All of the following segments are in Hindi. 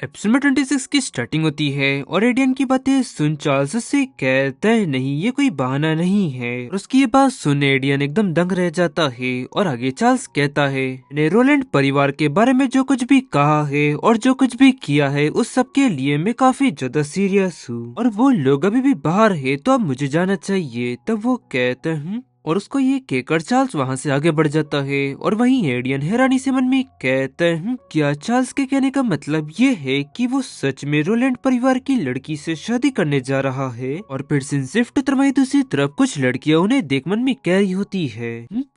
एपिसोड में 26 की स्टार्टिंग होती है और एडियन की बातें सुन चार्ल्स उससे कहता है नहीं ये कोई बहाना नहीं है। और उसकी ये बात सुन एडियन एकदम दंग रह जाता है और आगे चार्ल्स कहता है मैंने रोलैंड परिवार के बारे में जो कुछ भी कहा है और जो कुछ भी किया है उस सब के लिए मैं काफी ज्यादा सीरियस हूँ और वो लोग अभी भी बाहर है तो अब मुझे जाना चाहिए। तब वो कहते हैं और उसको ये कहकर चार्ल्स वहां से आगे बढ़ जाता है और वहीं एडियन हैरानी से मन में कहते हैं क्या चार्ल्स के कहने का मतलब ये है कि वो सच में रोलैंड परिवार की लड़की से शादी करने जा रहा है। और फिर सिंसिफ्ट तरमाई दूसरी तरफ कुछ लड़कियां उन्हें देख मन में कह रही होती है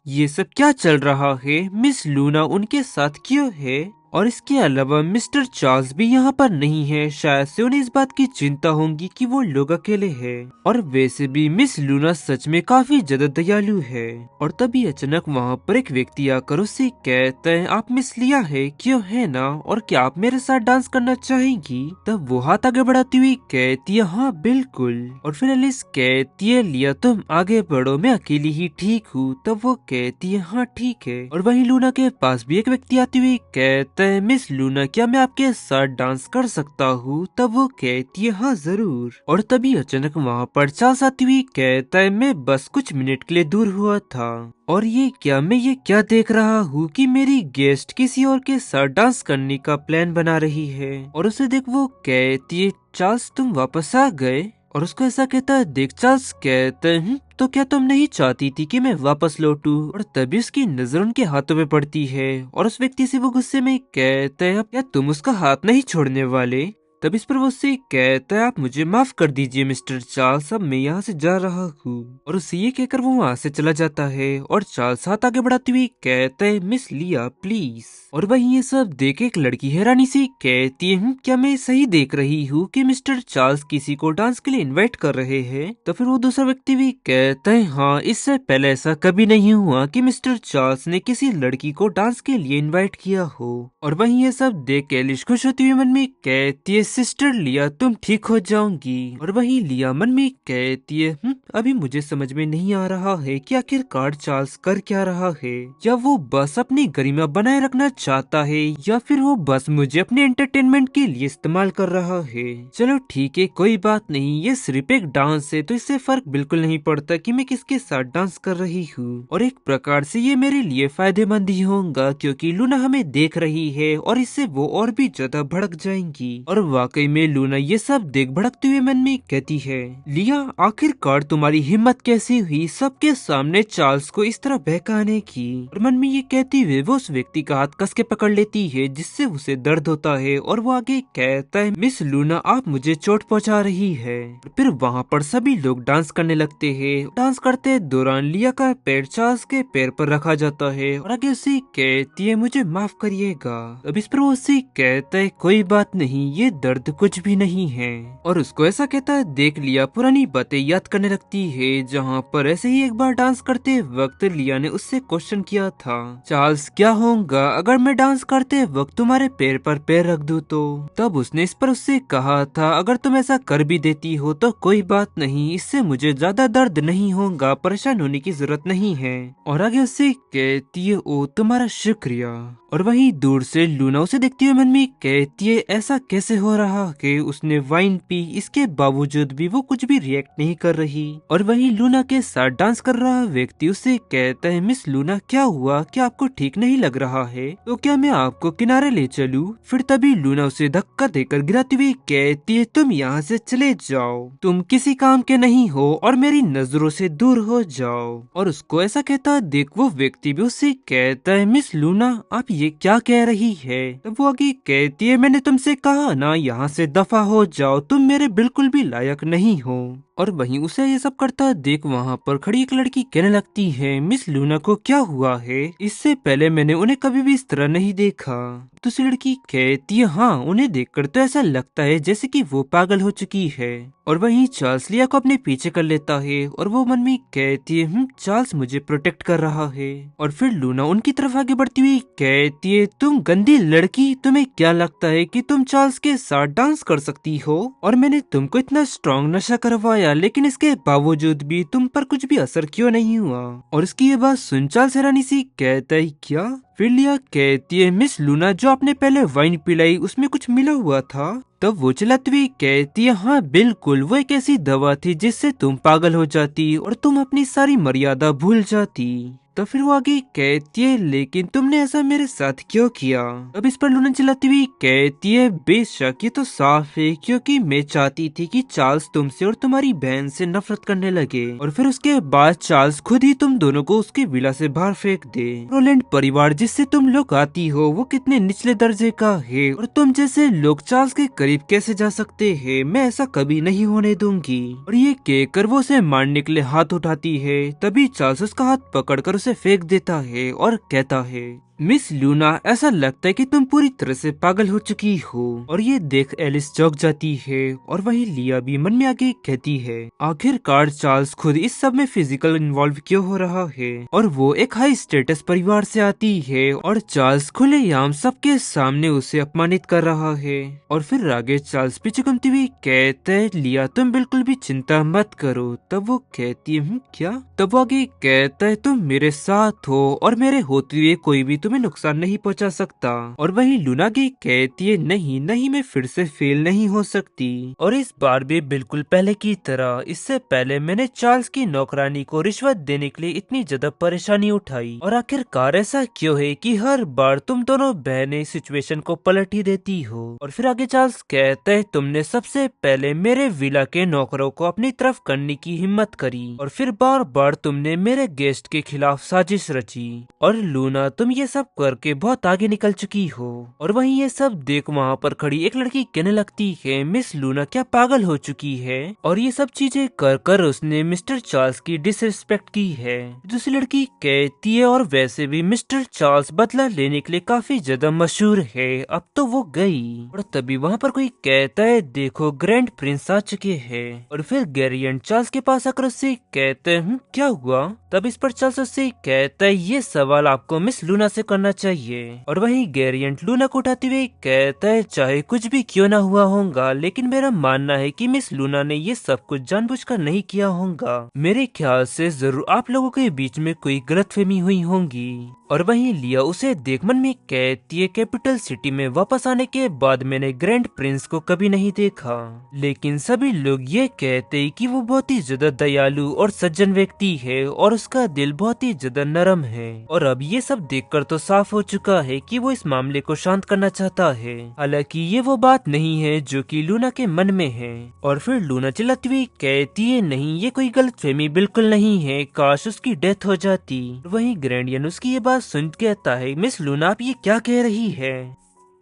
ये सब क्या चल रहा है, मिस लूना उनके साथ क्यों है और इसके अलावा मिस्टर चार्ल्स भी यहाँ पर नहीं है, शायद से उन्हें इस बात की चिंता होगी कि वो लोग अकेले हैं। और वैसे भी मिस लूना सच में काफी ज्यादा दयालु है। और तभी अचानक वहाँ पर एक व्यक्ति आकर उससे कहता है आप मिस लिया है क्यों है ना, और क्या आप मेरे साथ डांस करना चाहेंगी। तब वो हाथ आगे बढ़ाती हुई कहती है हाँ बिल्कुल। और फिर एलिस कहती है लिया तुम आगे बढ़ो मैं अकेली ही ठीक हूँ। तब वो कहती है हाँ ठीक है। और वहीं लूना के पास भी एक व्यक्ति आती हुई कहता है मिस लूना क्या मैं आपके साथ डांस कर सकता हूँ। तब वो कहती है हाँ जरूर। और तभी अचानक वहाँ पर चार्ल्स आती हुई कहता है मैं बस कुछ मिनट के लिए दूर हुआ था और ये क्या देख रहा हूँ कि मेरी गेस्ट किसी और के साथ डांस करने का प्लान बना रही है। और उसे देख वो कहती है चार्ल्स तुम वापस आ गए। और उसको ऐसा कहता है देख चार्ल्स कहते हैं तो क्या तुम नहीं चाहती थी कि मैं वापस लौटूं। और तभी उसकी नजर उनके हाथों में पड़ती है और उस व्यक्ति से वो गुस्से में कहता है क्या तुम उसका हाथ नहीं छोड़ने वाले। तब इस पर वो उससे कहता है आप मुझे माफ कर दीजिए मिस्टर चार्ल्स अब मैं यहाँ से जा रहा हूँ। और उससे ये कहकर वो वहाँ से चला जाता है और चार्ल्स हाथ आगे बढ़ाते हुए कहता है मिस लिया प्लीज। और वहीं ये सब देख एक लड़की हैरानी से कहती है क्या मैं सही देख रही हूँ कि मिस्टर चार्ल्स किसी को डांस के लिए इनवाइट कर रहे हैं। तो फिर वो दूसरा व्यक्ति भी कहता है हाँ इससे पहले ऐसा कभी नहीं हुआ कि मिस्टर चार्ल्स ने किसी लड़की को डांस के लिए इनवाइट किया हो। और वहीं ये सब देख एलिश खुश होती हुई मन में कहती है सिस्टर लिया तुम ठीक हो जाओगी। और वहीं लिया मन में कहती है अभी मुझे समझ में नहीं आ रहा है कि आखिरकार चार्ल्स कर क्या रहा है, या वो बस अपनी गरिमा बनाए रखना चाहता है या फिर वो बस मुझे अपने एंटरटेनमेंट के लिए इस्तेमाल कर रहा है। चलो ठीक है कोई बात नहीं, ये सिर्फ एक डांस है तो इससे फर्क बिल्कुल नहीं पड़ता कि मैं किसके साथ डांस कर रही हूँ। और एक प्रकार से ये मेरे लिए फायदेमंद ही होगा क्योंकि लूना हमें देख रही है और इससे वो और भी ज्यादा भड़क जाएंगी। और वाकई में लूना ये सब देख भड़कते हुए मन में कहती है लिया आखिरकार तुम्हारी हिम्मत कैसी हुई सबके सामने चार्ल्स को इस तरह बहकाने की। और मन में ये कहती हुए वो उस व्यक्ति का हाथ कस के पकड़ लेती है जिससे उसे दर्द होता है और वो आगे कहता है मिस लूना आप मुझे चोट पहुंचा रही है। फिर वहाँ पर सभी लोग डांस करने लगते हैं। डांस करते दौरान लिया का पैर चार्ल्स के पैर पर रखा जाता है और आगे उसे कहती है मुझे माफ करिएगा। अब इस पर वो उसे कहता है कोई बात नहीं ये दर्द कुछ भी नहीं है। और उसको ऐसा कहता है देख लिया पुरानी बातें याद करने लगती है जहाँ पर ऐसे ही एक बार डांस करते वक्त लिया ने उससे क्वेश्चन किया था चार्ल्स क्या होगा अगर मैं डांस करते वक्त तुम्हारे पैर पर पैर रख दूं तो। तब उसने इस पर उससे कहा था अगर तुम ऐसा कर भी देती हो तो कोई बात नहीं, इससे मुझे ज्यादा दर्द नहीं होगा, परेशान होने की जरूरत नहीं है। और आगे उससे कहती है ओ तुम्हारा शुक्रिया। और वहीं दूर से लूना उसे देखती हुए मन में कहती है ऐसा कैसे हो रहा कि उसने वाइन पी इसके बावजूद भी वो कुछ भी रिएक्ट नहीं कर रही। और वहीं लूना के साथ डांस कर रहा व्यक्ति उसे कहता है मिस लूना क्या हुआ, क्या आपको ठीक नहीं लग रहा है, तो क्या मैं आपको किनारे ले चलूं। फिर तभी लूना उसे धक्का देकर गिराती हुई कहती है तुम यहाँ से चले जाओ, तुम किसी काम के नहीं हो और मेरी नजरों से दूर हो जाओ। और उसको ऐसा कहता देख वो व्यक्ति भी उससे कहता है मिस लूना आप ये क्या कह रही है। तब वो आगे कहती है मैंने तुमसे कहा ना यहाँ से दफा हो जाओ, तुम मेरे बिल्कुल भी लायक नहीं हो। और वहीं उसे ये सब करता देख वहाँ पर खड़ी एक लड़की कहने लगती है मिस लूना को क्या हुआ है, इससे पहले मैंने उन्हें कभी भी इस तरह नहीं देखा। दूसरी लड़की कहती है हाँ उन्हें देखकर तो ऐसा लगता है जैसे कि वो पागल हो चुकी है। और वहीं चार्ल्स लिया को अपने पीछे कर लेता है और वो मन में कहती है चार्ल्स मुझे प्रोटेक्ट कर रहा है। और फिर लूना उनकी तरफ आगे बढ़ती हुई कहती है तुम गंदी लड़की, तुम्हें क्या लगता है कि तुम चार्ल्स के साथ डांस कर सकती हो, और मैंने तुमको इतना स्ट्रॉन्ग नशा करवाया गया, लेकिन इसके बावजूद भी तुम पर कुछ भी असर क्यों नहीं हुआ। और इसकी ये बात सुन चार्ल्स हैरानी सी कहता है क्या। फिर लिया कहती है मिस लूना, जो आपने पहले वाइन पिलाई उसमें कुछ मिला हुआ था। तब वो चिल्लाती हुई कहती है हाँ बिल्कुल, वो एक ऐसी दवा थी जिससे तुम पागल हो जाती और तुम अपनी सारी मर्यादा भूल जाती। तो फिर वो आगे कहती है लेकिन तुमने ऐसा मेरे साथ क्यों किया। अब इस पर लूना चिल्लाती हुई कहती है बेशक ये तो साफ है, क्योंकि मैं चाहती थी कि चार्ल्स तुमसे और तुम्हारी बहन से नफरत करने लगे और फिर उसके बाद चार्ल्स खुद ही तुम दोनों को उसके विला से बाहर फेंक दे। रोलैंड परिवार जिससे तुम लोग आती हो वो कितने निचले दर्जे का है और तुम जैसे लोग चार्ल्स के करीब कैसे जा सकते हैं। मैं ऐसा कभी नहीं होने दूंगी। और ये कहकर वो उसे मारने के लिए हाथ उठाती है, तभी चार्ल्स उसका हाथ पकड़कर उसे फेंक देता है और कहता है मिस लूना, ऐसा लगता है कि तुम पूरी तरह से पागल हो चुकी हो। और ये देख एलिस चौंक जाती है और वही लिया भी मन में आगे कहती है आखिरकार चार्ल्स खुद इस सब में फिजिकल इन्वॉल्व क्यों हो रहा है। और वो एक हाई स्टेटस परिवार से आती है और चार्ल्स खुलेआम सबके सामने उसे अपमानित कर रहा है। और फिर आगे चार्ल्स पीछे घूमती हुई कहता है लिया तुम बिल्कुल भी चिंता मत करो। तब वो कहती है क्या। तब वो आगे कहता है तुम मेरे साथ हो और मेरे होते हुए कोई भी तुम्हें नुकसान नहीं पहुंचा सकता। और वही लूना की कहती है नहीं नहीं, मैं फिर से फेल नहीं हो सकती। और इस बार भी बिल्कुल पहले की तरह इससे पहले मैंने चार्ल्स की नौकरानी को रिश्वत देने के लिए इतनी ज्यादा परेशानी उठाई। और आखिरकार ऐसा क्यों है कि हर बार तुम दोनों बहनें सिचुएशन को पलट ही देती हो। और फिर आगे चार्ल्स कहता है तुमने सबसे पहले मेरे विला के नौकरों को अपनी तरफ करने की हिम्मत करी और फिर बार बार तुमने मेरे गेस्ट के खिलाफ साजिश रची। और लूना तुम ये सब करके बहुत आगे निकल चुकी हो। और वहीं ये सब देख वहाँ पर खड़ी एक लड़की कहने लगती है मिस लूना क्या पागल हो चुकी है। और ये सब चीजें कर कर उसने मिस्टर चार्ल्स की डिसरिस्पेक्ट की है। दूसरी लड़की कहती है और वैसे भी मिस्टर चार्ल्स बदला लेने के लिए काफी ज्यादा मशहूर है, अब तो वो गई। और तभी वहाँ पर कोई कहता है देखो ग्रैंड प्रिंस आ चुके हैं। और फिर गैरियन चार्ल्स के पास आकर उससे कहते हैं क्या हुआ। तब इस पर चार्ल्स उससे कहता है ये सवाल आपको मिस लूना से करना चाहिए। और वहीं गैरियन लूना को उठाते हुए कहता है चाहे कुछ भी क्यों ना हुआ होगा, लेकिन मेरा मानना है कि मिस लूना ने ये सब कुछ जानबूझकर नहीं किया होगा। मेरे ख्याल से जरूर आप लोगों के बीच में कोई गलतफहमी हुई होंगी। और वहीं लिया उसे देख मन में कहती है कैपिटल सिटी में वापस आने के बाद मैंने ग्रैंड प्रिंस को कभी नहीं देखा, लेकिन सभी लोग ये कहते हैं कि वो बहुत ही ज्यादा दयालु और सज्जन व्यक्ति है और उसका दिल बहुत ही ज्यादा नरम है। और अब ये सब देखकर तो साफ हो चुका है कि वो इस मामले को शांत करना चाहता है। हालांकि ये वो बात नहीं है जो कि लूना के मन में है। और फिर लूना चिल्लाती हुई कहती है नहीं ये कोई गलतफहमी बिल्कुल नहीं है, काश उसकी डेथ हो जाती। वहीं ग्रैंडियन उसकी ये बात सुन कहता है मिस लूना आप ये क्या कह रही है।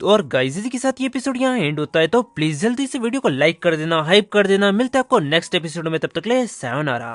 तो और गाइस इसी के साथ ये एपिसोड यहाँ एंड होता है, तो प्लीज जल्दी से वीडियो को लाइक कर देना, हाइप कर देना। मिलता है आपको नेक्स्ट एपिसोड में, तब तक ले सायोनारा।